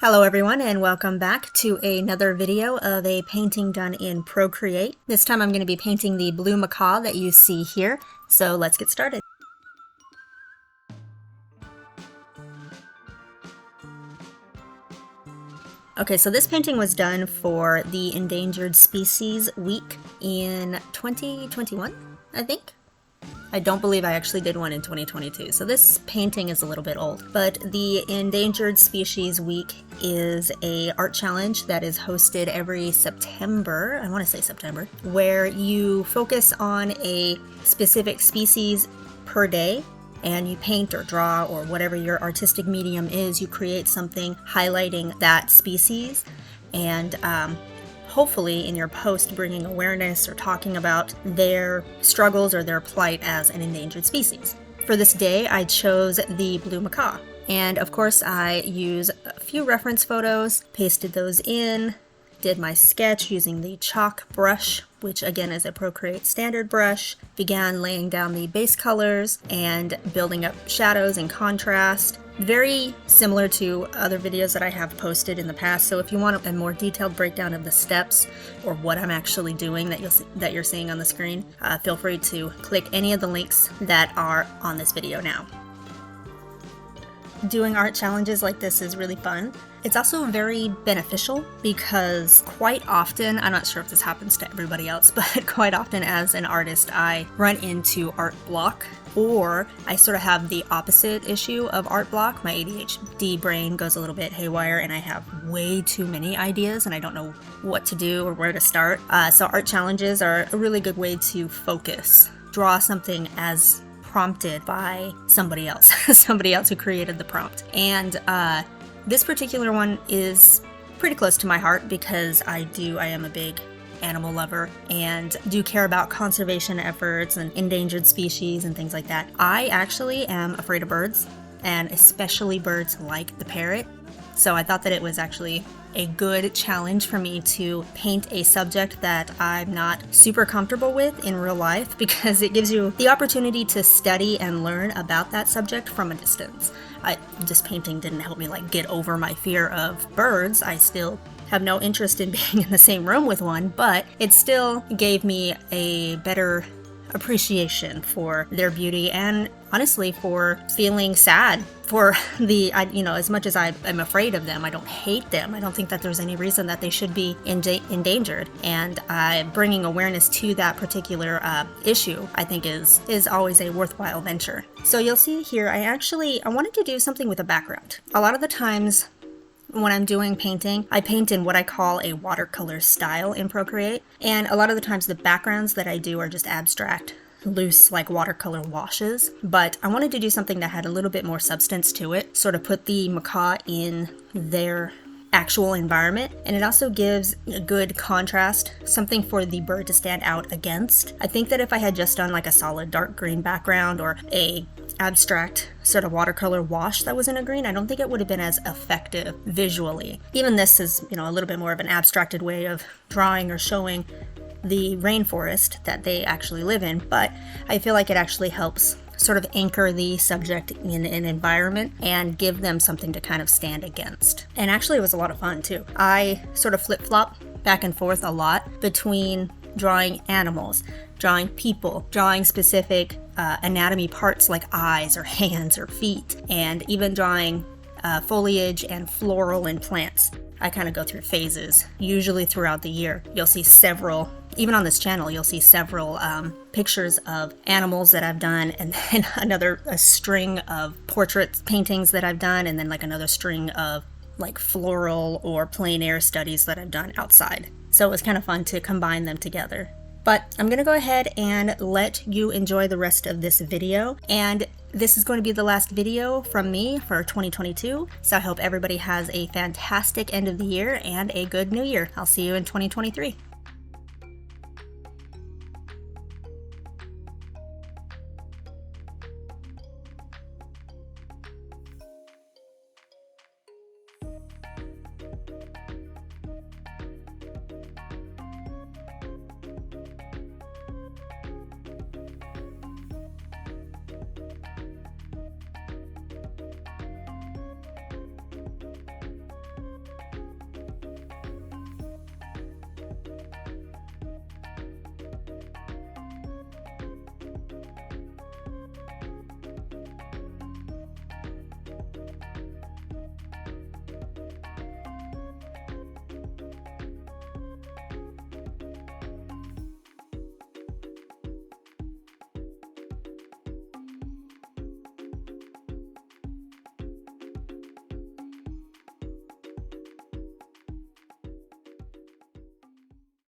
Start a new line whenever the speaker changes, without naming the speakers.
Hello everyone, and welcome back to another video of a painting done in Procreate. This time I'm going to be painting the blue macaw that you see here, so let's get started. Okay, so this painting was done for the Endangered Species Week in 2021, I think. I don't believe I actually did one in 2022, so this painting is a little bit old. But the Endangered Species Week is a art challenge that is hosted every September, I want to say September, where you focus on a specific species per day, and you paint or draw or whatever your artistic medium is, you create something highlighting that species, and hopefully in your post bringing awareness or talking about their struggles or their plight as an endangered species. For this day, I chose the blue macaw. And of course, I use a few reference photos, pasted those in, did my sketch using the chalk brush, which again is a Procreate standard brush, began laying down the base colors and building up shadows and contrast. Very similar to other videos that I have posted in the past, so if you want a more detailed breakdown of the steps or what I'm actually doing that you're seeing on the screen, feel free to click any of the links that are on this video now. Doing art challenges like this is really fun. It's also very beneficial because quite often, I'm not sure if this happens to everybody else, but quite often as an artist, I run into art block, or I sort of have the opposite issue of art block. My ADHD brain goes a little bit haywire and I have way too many ideas and I don't know what to do or where to start. So art challenges are a really good way to focus. Draw something as prompted by somebody else, somebody else who created the prompt. And this particular one is pretty close to my heart because I am a big animal lover and do care about conservation efforts and endangered species and things like that. I actually am afraid of birds, and especially birds like the parrot. So I thought that it was actually a good challenge for me to paint a subject that I'm not super comfortable with in real life, because it gives you the opportunity to study and learn about that subject from a distance. This painting didn't help me get over my fear of birds. I still have no interest in being in the same room with one, but it still gave me a better appreciation for their beauty and honestly for feeling sad for as much as I'm afraid of them, I don't hate them. I don't think that there's any reason that they should be endangered, and bringing awareness to that particular issue I think is always a worthwhile venture. So you'll see here I wanted to do something with a background. A lot of the times when I'm doing painting, I paint in what I call a watercolor style in Procreate, and a lot of the times the backgrounds that I do are just abstract, loose, like watercolor washes, but I wanted to do something that had a little bit more substance to it, sort of put the macaw in their actual environment, and it also gives a good contrast, something for the bird to stand out against. I think that if I had just done a solid dark green background or a abstract sort of watercolor wash that was in a green, I don't think it would have been as effective visually. Even this is, a little bit more of an abstracted way of drawing or showing the rainforest that they actually live in, but I feel like it actually helps sort of anchor the subject in an environment and give them something to kind of stand against. And actually it was a lot of fun too. I sort of flip-flop back and forth a lot between drawing animals, drawing people, drawing specific anatomy parts like eyes or hands or feet, and even drawing foliage and floral and plants. I kind of go through phases, usually throughout the year. You'll see several, even on this channel, you'll see several pictures of animals that I've done, and then a string of portrait paintings that I've done, and then another string of floral or plein air studies that I've done outside. So it was kind of fun to combine them together. But I'm going to go ahead and let you enjoy the rest of this video, and this is going to be the last video from me for 2022, so I hope everybody has a fantastic end of the year and a good new year. I'll see you in 2023.